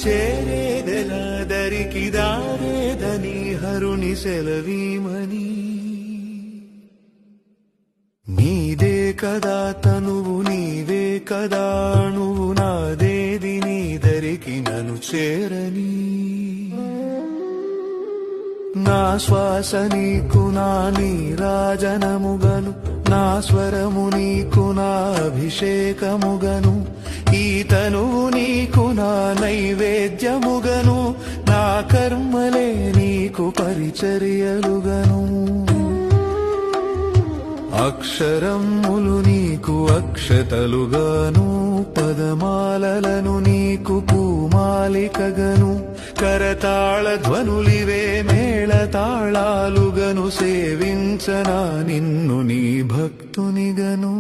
చేరేదెలా దరికి దారేదని హరుని సెలవీమని నీదే కదా తనువు నీవే కదా నువ్వు నాదేది నీ దరికి నన్ను చేరని నా శ్వాస నీకు నా నీరాజనముగను నా స్వరము నీకు నా అభిషేకముగను ఈ తనువు నీకు నా నైవేద్యముగను నా కర్మలే నీకు పరిచర్యలుగను అక్షరములు నీకు అక్షతలుగాను పదమాలలను నీకు పూమాలికగను కరతాళ ధ్వనులివే మేళతాళాలుగను సేవించనా నిన్ను నీ భక్తునిగను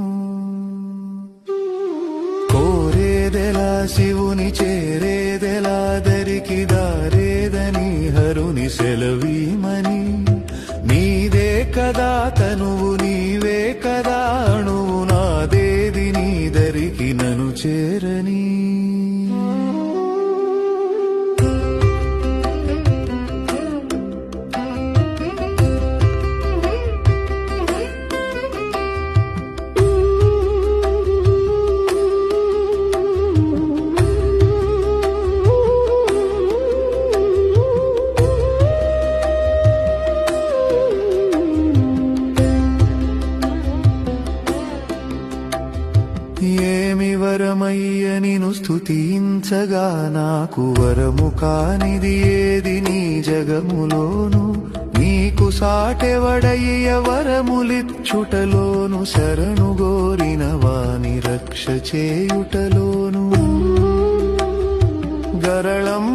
కోరేదెలా శివుని చేరేదెలా దరికి దారేదని హరుని సెలవీమని నీదే కదా తనువు నీవే కదా అణువు నాదేది నీ దరికి నన్ను చేరని ఏమి వరమయ్య నిను స్తుతించగా నాకు వరము కానిది ఏది నీ జగములోను నీకు సాటెవడయ్య వరములిచ్చుటలోను శరణు గోరిన వాని రక్ష చేయుటలోను గరళం